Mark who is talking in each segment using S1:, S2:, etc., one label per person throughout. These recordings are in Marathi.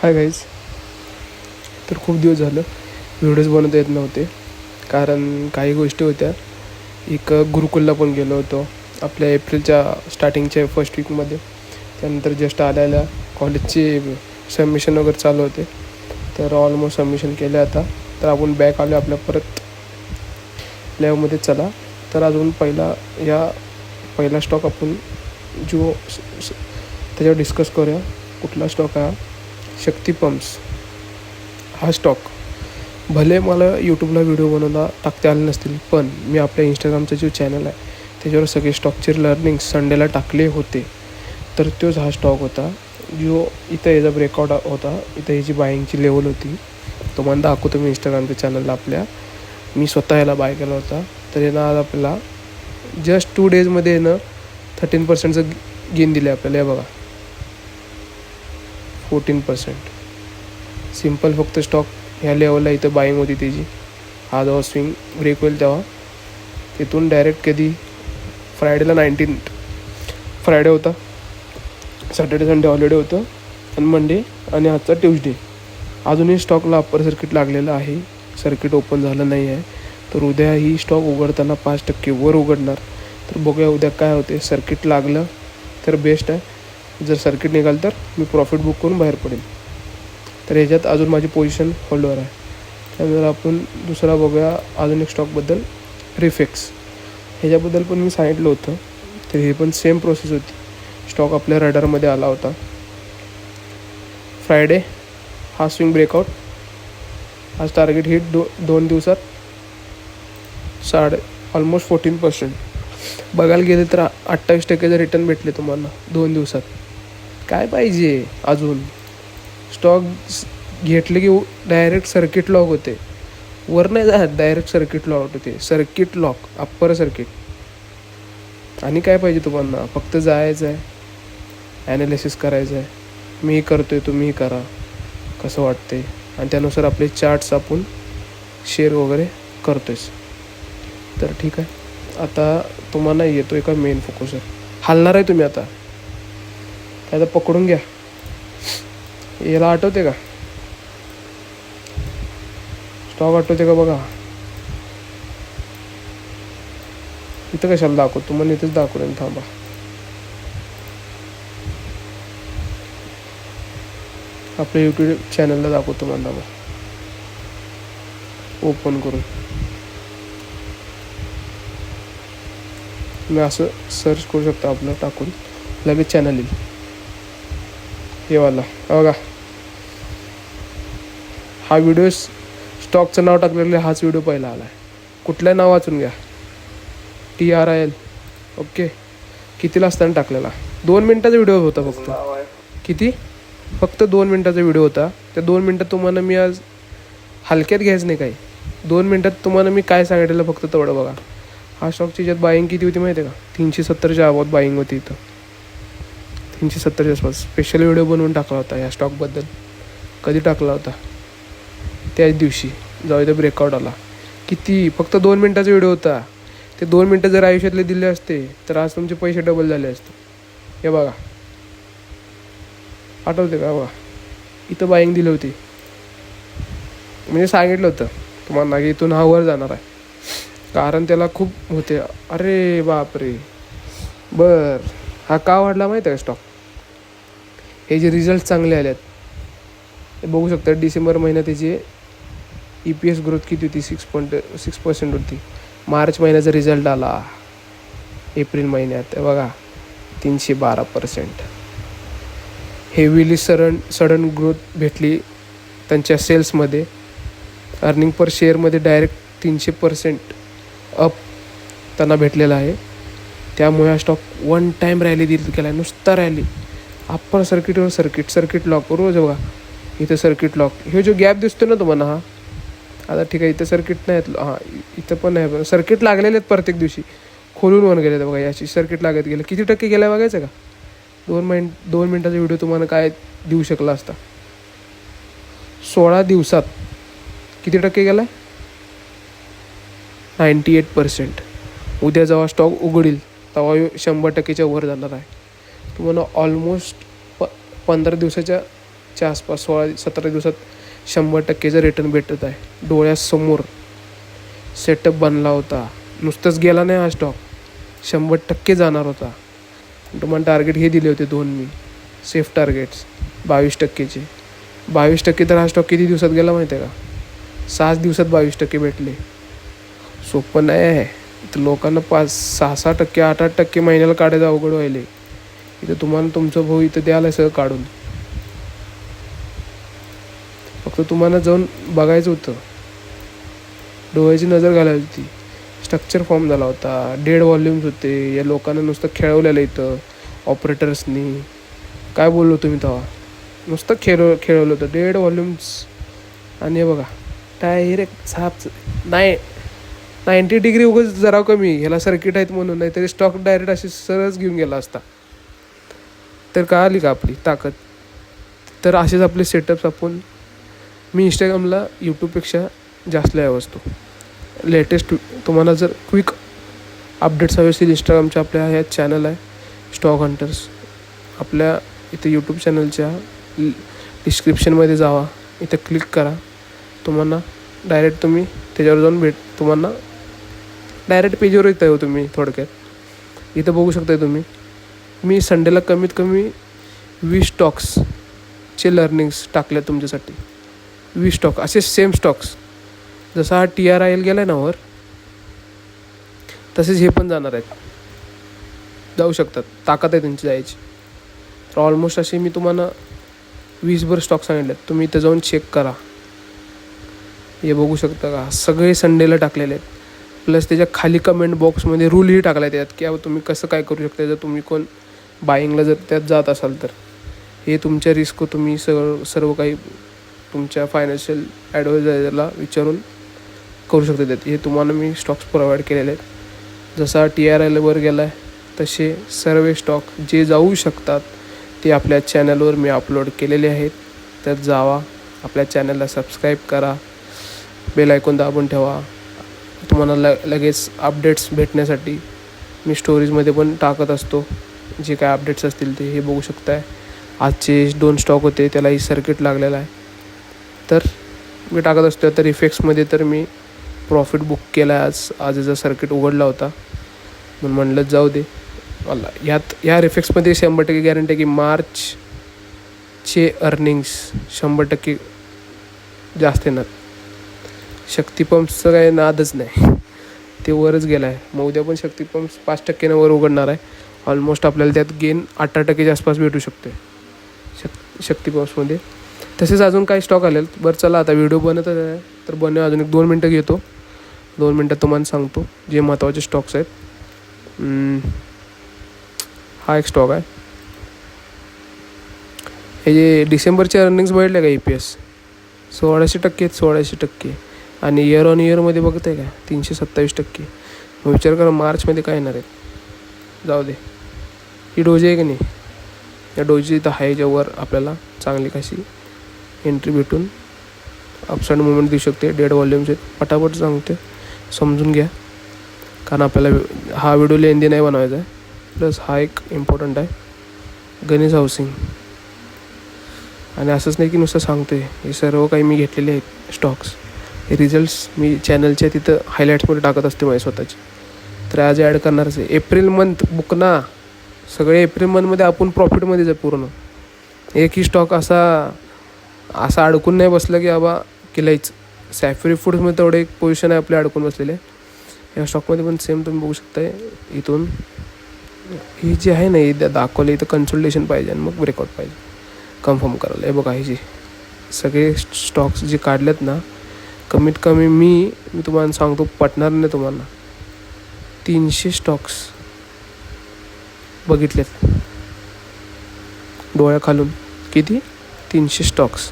S1: Hi guys. तर खूप दिवस झालं व्हिडिओज बनवता येत नव्हते, कारण काही गोष्टी होत्या. एक गुरुकुलला पण गेलो होतो आपल्या एप्रिलच्या स्टार्टिंगच्या फर्स्ट वीकमध्ये. त्यानंतर जस्ट आल्याला कॉलेजचे सबमिशन वगैरे चालू होते, तर ऑलमोस्ट सबमिशन केले आता. तर आपण बॅक आलो आपल्या परत लॅबमध्ये. चला तर अजून पहिला स्टॉक आपण जो त्याच्यावर डिस्कस करूया. कुठला स्टॉक हा? शक्ती पंप्स हा स्टॉक. भले मला यूट्यूबला व्हिडिओ बनवता टाकता आले नसतील, पण मी आपल्या इंस्टाग्रामचा जो चॅनल आहे त्याच्यावर सगळे स्टॉकचे लर्निंग संडेला टाकले होते. तर तोच हा स्टॉक होता जो इथं याचा ब्रेकआउट होता. इथं याची बाईंगची लेवल होती. तुम्हाला दाखवतो मी इंस्टाग्रामच्या चॅनलला आपल्या. मी स्वतः याला बाय केला होता. तर यानं आज आपल्याला जस्ट 2 डेजमध्ये यानं 13% गेन दिले आपल्याला. हे बघा, 14%. सिम्पल फक्त स्टॉक ह्या लेवलला इथं बाईंग होती त्याची. हा जेव्हा स्विंग ब्रेक होईल तेव्हा तिथून डायरेक्ट कधी फ्रायडेला 19 फ्रायडे होता, सॅटर्डे संडे हॉलिडे होतं, आणि मंडे आणि आजचा ट्यूजडे. अजूनही स्टॉकला अप्पर सर्किट लागलेलं आहे, सर्किट ओपन झालं नाही आहे. तर उद्या ही स्टॉक उघडताना 5% वर उघडणार. तर बघूया उद्या काय होते. सर्किट लागलं तर बेस्ट आहे, जर सर्किट निघालं तर मी प्रॉफिट बुक करून बाहेर पडेल. तर ह्याच्यात अजून माझी पोझिशन होल्डवर आहे. त्यानंतर आपण दुसरा बघूया अजून एक स्टॉकबद्दल, रिफेक्स. ह्याच्याबद्दल पण मी सांगितलं होतं. तर हे पण सेम प्रोसेस होती. स्टॉक आपल्या रडारमध्ये आला होता फ्रायडे. हा स्विंग ब्रेकआउट, आज टार्गेट हिट 2 दिवसात ऑलमोस्ट 14%. बघायला गेले तर 28% रिटर्न भेटले तुम्हाला 2 दिवसात. काय पाहिजे अजून? स्टॉक घेतले की डायरेक्ट सर्किट लॉक होते, वर नाही जात, डायरेक्ट सर्किट लॉक होते. Circuit lock, upper circuit. आणि काय पाहिजे तुम्हाला? फक्त जायचं आहे, ॲनालिसिस करायचं आहे. मी करतो आहे, तुम्हीही करा, कसं वाटते. आणि त्यानुसार आपले चार्ट्स आपण शेअर वगैरे करतोयच. तर ठीक आहे, आता तुम्हाला येतो एका मेन फोकसवर. हलणार आहे तुम्ही आता. आता पकडून घ्या. याला आठवते का? स्टॉक आठवते का? बघा इथं कशाला दाखवतो तुम्हाला, इथंच दाखवलं. थांबा, आपल्या यूट्यूब चॅनलला दाखवतो मला. मग ओपन करून तुम्ही असं सर्च करू शकता आपलं टाकून, लगेच चॅनल येईल. हे वाला बघा, हा व्हिडिओ स्टॉकचं नाव टाकलेलं हाच व्हिडिओ पहिला आला आहे. कुठलं नाव वाचून घ्या, TRIL. ओके, कितीला असताना टाकलेला? 2 मिनटाचा व्हिडिओ होता फक्त. किती? फक्त 2 मिनटाचा व्हिडिओ होता. त्या 2 मिनटात तुम्हाला मी आज हलक्यात घ्यायचं नाही काही. 2 मिनटात तुम्हाला मी काय सांगितलेलं फक्त तेवढं बघा. हा स्टॉकची ज्यात बाईंग किती होती माहिती आहे का? 370च्या आवाज बाईंग होती इथं. 370च्या आसपास. स्पेशल व्हिडिओ बनवून टाकला होता या स्टॉकबद्दल. कधी टाकला होता? त्याच दिवशी जेव्हा इथं ब्रेकआउट आला. किती? फक्त 2 मिनटाचा व्हिडिओ होता. ते 2 मिनटं जर आयुष्यातले दिले असते तर आज तुमचे पैसे डबल झाले असते. हे बघा, आठवते का? बघा इथं बाईंग दिली होती. म्हणजे सांगितलं होतं तुम्हाला की इथून हा वर जाणार आहे, कारण त्याला खूप होते. अरे बापरे. हा का वाढला माहिती आहे का स्टॉक? हे जे रिझल्ट चांगले आले आहेत हे बघू शकता. डिसेंबर महिन्यात त्याची EPS ग्रोथ किती होती? 6% होती. मार्च महिन्याचा रिझल्ट आला एप्रिल महिन्यात, बघा 312%. हेवीली सडन ग्रोथ भेटली त्यांच्या सेल्समध्ये. अर्निंग पर शेअरमध्ये डायरेक्ट 300% अप त्यांना भेटलेला आहे. त्यामुळे हा स्टॉक 1 टाईम रॅली दिली केला आहे, नुसता रॅली. अप्पर सर्किटवर सर्किट लॉक. रोज बघा इथं सर्किट लॉक. हे जो गॅप दिसतो ना तुम्हाला, हा आता ठीक आहे, इथं सर्किट नाही. हां, इथं पण नाही. सर्किट लागलेले आहेत प्रत्येक दिवशी. खोलून वन गेले बघा. याची सर्किट लागत गेलं. किती टक्के गेला बघायचं का? 2 मिनटाचा व्हिडिओ तुम्हाला काय देऊ शकला असता? 16 दिवसात किती टक्के गेला? 98%. उद्या जेव्हा स्टॉक उघडील तेव्हा 100%च्या वर जाणार आहे. तुम्हाला ऑलमोस्ट 15 दिवसाच्या च्या आसपास 16-17 दिवसात 100%चं रिटर्न भेटत आहे. डोळ्यासमोर सेटअप बनला होता, नुसतंच गेला नाही हा स्टॉक, 100% जाणार होता. तुम्हाला टार्गेट हे दिले होते 2 मी सेफ टार्गेट्स 22%चे. 22% तर हा स्टॉक किती दिवसात गेला माहिती आहे का? 6 दिवसात 22% भेटले. सोपं नाही आहे. इथं लोकांना 5-6% 8-8% महिन्याला काढायचं अवघड व्हायले. इथं तुम्हाला तुमचं भाऊ इथं द्यायला सगळं काढून. फक्त तुम्हाला जाऊन बघायचं होतं, डोळ्याची नजर घालायची होती. स्ट्रक्चर फॉर्म झाला होता, डेड व्हॉल्यूम्स होते. या लोकांना नुसतं खेळवलेलं इथं ऑपरेटर्सनी. काय बोललो तुम्ही तेव्हा? नुसतं खेळवलं होतं, डेड व्हॉल्यूम्स. आणि हे बघा डायरेक्ट 90 डिग्री उगाच जरा कमी, ह्याला सर्किट आहेत म्हणून, नाही तरी स्टॉक डायरेक्ट अशी सरळच घेऊन गेला असता. तर कळाली का आपली ताकद? तर असेच आपले सेटअप्स आपण, मी इंस्टाग्रामला यूट्यूबपेक्षा जास्त लाईव्ह असतो. लेटेस्ट तुम्हाला जर क्विक अपडेट्स हवे असतील, इंस्टाग्रामच्या आपल्या ह्या चॅनल आहे स्टॉक हंटर्स. आपल्या इथे यूट्यूब चॅनलच्या डिस्क्रिप्शनमध्ये जावा, इथं क्लिक करा. तुम्हाला डायरेक्ट तुम्ही त्याच्यावर जाऊन तुम्हाला डायरेक्ट पेजवर येत आहे. तुम्ही थोडक्यात इथं बघू शकता तुम्ही, मी संडेला कमीत कमी 20 स्टॉक्सचे लर्निंग्स टाकले तुमच्यासाठी. 20 स्टॉक असे सेम स्टॉक्स. जसा हा TRIL गेला आहे ना वर, तसेच हे पण जाणार आहेत, जाऊ शकतात, ताकद आहे त्यांची जायची. तर ऑलमोस्ट असे मी तुम्हाला 20 स्टॉक सांगितले. तुम्ही इथं जाऊन चेक करा. हे बघू शकता का, सगळे संडेला टाकलेले आहेत. प्लस त्याच्या खाली कमेंट बॉक्समध्ये रूलही टाकला आहे त्यात, की तुम्ही कसं काय करू शकता. जर तुम्ही कोण बाईंगला जर त्यात जात असाल तर हे तुमच्या रिस्क तुम्ही सर्व काही तुमच्या फायनान्शियल ॲडवायझरला विचारून करू शकता. त्यात हे तुम्हाला मी स्टॉक्स प्रोव्हाइड केलेले आहेत. जसा TRIL वर गेला आहे तसे सर्व स्टॉक जे जाऊ शकतात ते आपल्या चॅनलवर मी अपलोड केलेले आहेत. त्यात जावा, आपल्या चॅनलला सबस्क्राईब करा, बेल आयकॉन दाबून ठेवा. तुम्हाला लगेच अपडेट्स भेटण्यासाठी मी स्टोरीजमध्ये पण टाकत असतो जे काय अपडेट्स असतील ते. हे बघू शकताय, आजचे 2 स्टॉक होते, त्यालाही सर्किट लागलेला आहे. तर मी टाकत असतो. तर इफेक्ट्समध्ये तर मी प्रॉफिट बुक केला आहे. आज याचा सर्किट उघडला होता म्हणून म्हणलं जाऊ दे. मला ह्या इफेक्ट्समध्ये 100% गॅरंटी आहे की मार्चचे अर्निंग्स 100% जास्त येणार. शक्ती पंप्सचं काही नादच नाही, ते वरच गेला आहे. मग उद्या पण शक्ती पंप्स 5% वर उघडणार आहे. ऑलमोस्ट आपल्याला त्यात गेन 18%च्या आसपास भेटू शकते शक्ती पंप्समध्ये. तसेच अजून काही स्टॉक आलेत. बरं चला, आता व्हिडिओ बनतच आहे तर अजून 1-2 मिनटं घेतो. 2 मिनटात तुम्हाला सांगतो जे महत्त्वाचे स्टॉक्स आहेत. हा एक स्टॉक आहे. हे जे डिसेंबरचे अर्निंग्स बघितले का, EPS 1600%. आणि इयर ऑन इयरमध्ये बघत आहे का 327%. मग विचार करा मार्चमध्ये काय येणार आहेत. जाऊ दे, ही डोजी आहे की नाही, या डोजी इथं हायच्यावर आपल्याला चांगली कशी एंट्री भेटून अपसाईड मुवमेंट देऊ शकते. डेड व्हॉल्यूम्स आहेत, पटापट सांगते, समजून घ्या. कारण आपल्याला हा व्हिडिओ लेंदी नाही बनवायचा आहे. प्लस हा एक इम्पॉर्टंट आहे, गणेश हाऊसिंग. आणि असंच नाही की नुसतं सांगतो आहे, हे सर्व काही मी घेतलेले आहेत स्टॉक्स. हे रिझल्ट्स मी चॅनलच्या तिथं हायलाईट्समध्ये टाकत असते माझी स्वतःची. तर आज ॲड करणारच आहे. एप्रिल मंथ बुक ना, सगळे एप्रिल मंथमध्ये आपण प्रॉफिटमध्येच आहे पूर्ण. एकही स्टॉक असा अडकून नाही बसलं की बाबा केलायच. सॅफरी फूड्समध्ये तेवढं एक पोझिशन आहे आपले अडकून बसलेले. या स्टॉकमध्ये पण सेम तुम्ही बघू शकताय. इथून ही जी आहे ना, ही दाखवली इथं कन्सल्टेशन पाहिजे आणि मग ब्रेकआउट पाहिजे कन्फर्म करायला. हे बघा, हे जे सगळे स्टॉक्स जे काढलेत ना, कमीत कमी मी तुम्हाला सांगतो, पटणार नाही तुम्हाला, 300 स्टॉक्स बघितलेत डोळ्याखालून. किती? 300 स्टॉक्स.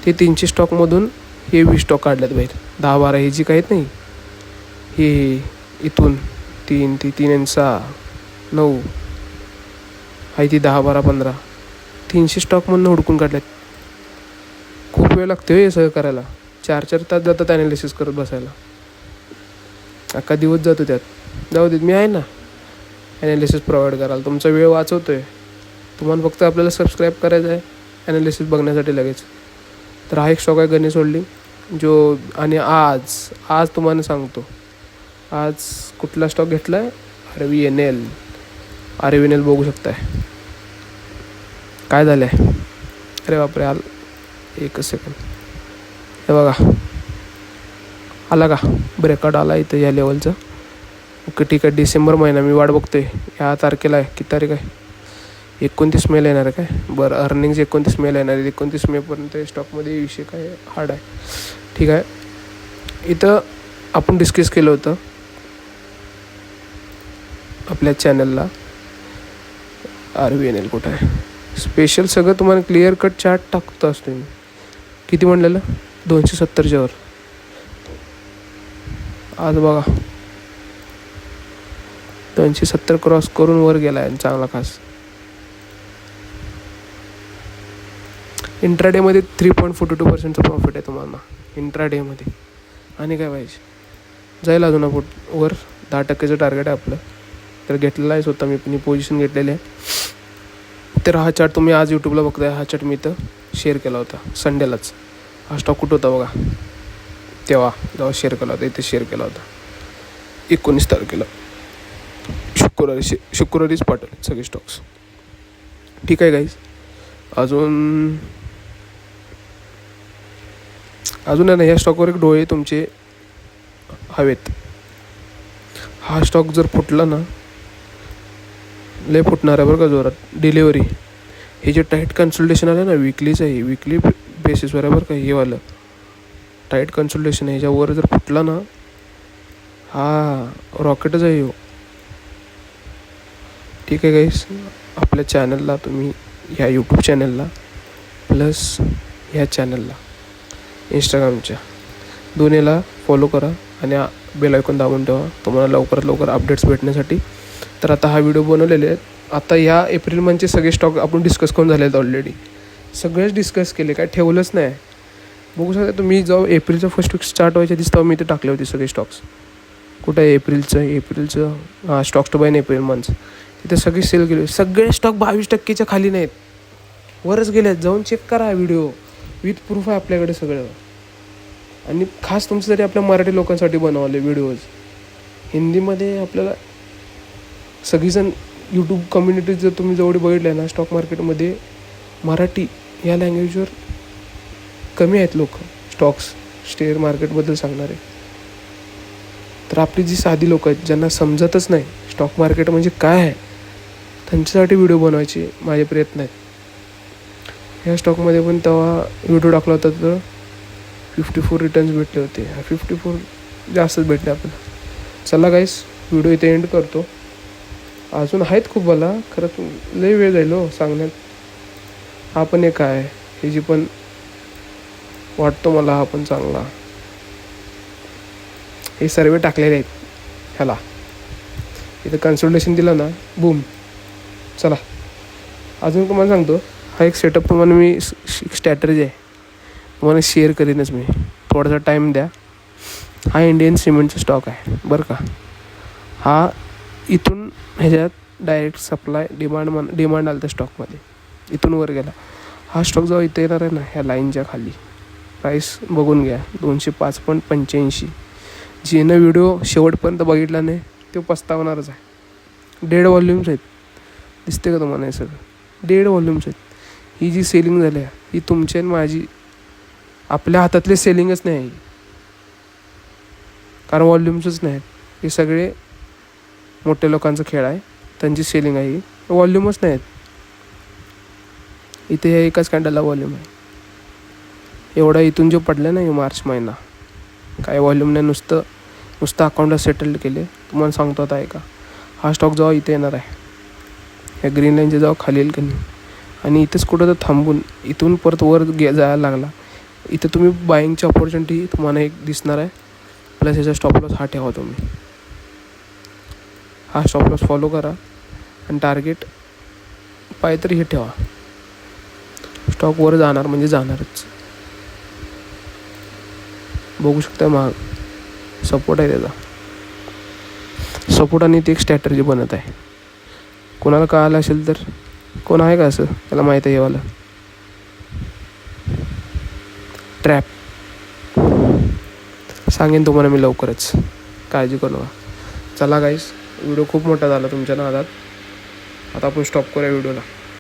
S1: ते 300 स्टॉकमधून हे 20 स्टॉक काढलेत बाहेर. 10-12 हे जी काय आहेत नाही, हे इथून 3 आणि 6 9 आहे, ती 10-12-15 300 स्टॉकमधून हुडकून काढल्यात. खूप वेळ लागतो हे सगळं करायला. 4-4 तास जातात ॲनालिसिस करत बसायला. अख्खा दिवस जातो त्यात. जाऊ देत, मी आहे ना ॲनालिसिस प्रोव्हाइड करायला. तुमचा वेळ वाचवतो आहे. तुम्हाला फक्त आपल्याला सबस्क्राईब करायचं आहे, ॲनालिसिस बघण्यासाठी लगेच. तर हा एक स्टॉक आहे गणेश होल्डिंग जो. आणि आज तुम्हाला सांगतो, आज कुठला स्टॉक घेतला आहे, RVNL बघू शकताय काय झालं आहे. अरे बापरे, एकच सेकंड. हे बघा आला का, ब्रेकआउट आला इथं या लेवलचं. ओके ठीक आहे. डिसेंबर महिना मी वाट बघतोय. ह्या तारखेला आहे, किती तारीख आहे, 29 मेला येणार आहे काय. बरं, अर्निंग्स 29 मेला येणार आहे. 29 मेपर्यंत स्टॉकमध्ये विषय काय हार्ड आहे. ठीक आहे. इथं आपण डिस्कस केलं होतं आपल्या चॅनलला. RVNL कुठं आहे, स्पेशल सगळं तुम्हाला क्लिअर कट चार्ट टाकतो असतो मी. किती म्हणलेलं, 270च्या वर. आज बघा 270 क्रॉस करून वर गेला आहे चांगला खास. इंट्राडेमध्ये 3.42% प्रॉफिट आहे तुम्हाला इंट्राडेमध्ये. आणि काय पाहिजे, जाईल अजून वर. 10% टार्गेट आहे आपलं. तर घेतलेला आहे स्वतः मी पोझिशन घेतलेली आहे. तर हा चार्ट तुम्ही आज यूट्यूबला बघताय. हा चार्ट मी इथं शेअर केला होता संडेलाच. हा स्टॉक कुठं होता बघा, जेव्हा शेअर केला होता, इथे शेअर केला होता 19 तारखेला. शुक्रवारीच पाठवले सगळे स्टॉक्स. ठीक आहे गाईज. अजून आहे ना, या स्टॉकवर एक डोळे तुमचे हवेत. हा स्टॉक जर फुटला ना, लय फुटणार आहे बरं का जोरात. डिलिव्हरी हे जे टाईट कन्सल्टेशन आलं ना, वीकलीच आहे, वीकली बेसिसवर आहे बरं का. हे वालं टाईट कन्सल्टेशन आहे, ह्याच्यावर जर फुटला ना, हा रॉकेटच आहे हो. ठीक आहे गाईस. आपल्या चॅनलला तुम्ही, ह्या यूट्यूब चॅनलला प्लस ह्या चॅनलला इंस्टाग्रामच्या दोन्हीला फॉलो करा आणि बेल आयकॉन दाबून ठेवा तुम्हाला लवकरात लवकर अपडेट्स भेटण्यासाठी. तर आता हा व्हिडिओ बनवलेले आहेत. आता या एप्रिल मंथचे सगळे स्टॉक आपण डिस्कस करून झाले आहेत ऑलरेडी. सगळेच डिस्कस केले, काय ठेवलंच नाही. बघू शकता तुम्ही, जेव्हा एप्रिलचं फर्स्ट वीक स्टार्ट व्हायच्या दिवस तेव्हा मी इथे टाकले होते सगळे स्टॉक्स. कुठं आहे एप्रिलचं stocks to buy in April months. तिथे सगळे सेल केले. सगळे स्टॉक 22% खाली नाहीत, वरच गेले आहेत. जाऊन चेक करा व्हिडिओ, विथ प्रूफ आहे आपल्याकडे सगळं. आणि खास तुमच्यासाठी आपल्या मराठी लोकांसाठी बनवले व्हिडिओज. हिंदीमध्ये आपल्याला सगळीजण यूट्यूब कम्युनिटी जर तुम्ही जेवढे बघितले ना स्टॉक मार्केटमध्ये, मराठी या लँग्वेजवर कमी आहेत लोक स्टॉक्स शेअर मार्केटबद्दल सांगणारे. तर आपली जी साधी लोक आहेत ज्यांना समजतच नाही स्टॉक मार्केट म्हणजे काय आहे, त्यांच्यासाठी व्हिडिओ बनवायचे माझे प्रयत्न आहेत. ह्या स्टॉकमध्ये पण तेव्हा व्हिडिओ टाकला होता तर 54 रिटर्न्स भेटले होते. 54 जास्तच भेटले आपल्याला. चला गाईस, व्हिडिओ इथे एंड करतो. अजून आहेत खूप मला, खरंच लई वेळ जाईल हो सांगण्यात. हा पण एक आहे, हे जी पण वाटतो मला हा पण चांगला. हे सर्वे टाकलेले आहेत ह्याला, इथं कन्सल्टेशन दिलं ना, बूम. चला अजून तुम्हाला सांगतो, हा एक सेटअप तुम्हाला मी स्ट्रॅटर्जी आहे तुम्हाला शेअर करीनच मी. थोडासा टाईम द्या. हा इंडियन सिमेंटचा स्टॉक आहे बरं का. हा इथून ह्याच्यात डायरेक्ट सप्लाय डिमांड आलं त्या स्टॉकमध्ये, इथून वर गेला. हा स्टॉक जेव्हा इथे येणार आहे ना, ह्या लाईनच्या खाली प्राईस बघून घ्या 205.85. जेनं व्हिडिओ शेवटपर्यंत बघितला नाही तो पस्तावणारच आहे. 1.5 व्हॉल्यूम्स आहेत, दिसते का तुम्हाला हे सगळं, 1.5 व्हॉल्यूम्स आहेत. ही जी सेलिंग झाली आहे ही तुमची आणि माझी, आपल्या हातातले सेलिंगच नाही आहे, कारण व्हॉल्यूम्सच नाही आहेत. हे सगळे मोठ्या लोकांचा खेळ आहे, त्यांची सेलिंग आहे, व्हॉल्यूमच नाही आहेत. इथे हे एकाच कॅन्डलला व्हॉल्यूम आहे एवढा. इथून जो पडला ना मार्च महिना, काय व्हॉल्यूम नाही, नुसतं अकाउंटला सेटल्ड केले. तुम्हाला सांगतो आता ऐका, हा स्टॉक जेव्हा इथे येणार आहे, ह्या ग्रीन लाईनच्या जेव्हा खाली येईल की नाही, आणि इथंच कुठं तर थांबून इथून परत वर जायला लागला, इथं तुम्ही बाईंगची ऑपॉर्च्युनिटी तुम्हाला एक दिसणार आहे. प्लस ह्याचा स्टॉप लॉस हा ठेवा तुम्ही. हा स्टॉप लॉस फॉलो करा आणि टार्गेट पाहिजे तरी हे ठेवा. स्टॉक वर जाणार म्हणजे जाणारच. बघू शकता महाग सपोर्ट आहे त्याचा. सपोर्ट आणि ती एक स्ट्रॅटर्जी बनत आहे. कोणाला कळालं असेल तर, कोण आहे का असं त्याला माहीत आहे हेवाला, ट्रॅप सांगेन तुम्हाला मी लवकरच, काळजी करू नका. चला गाईस, व्हिडिओ खूप मोठा झाला तुमच्या नादात. आता आपण स्टॉप करूया व्हिडिओला.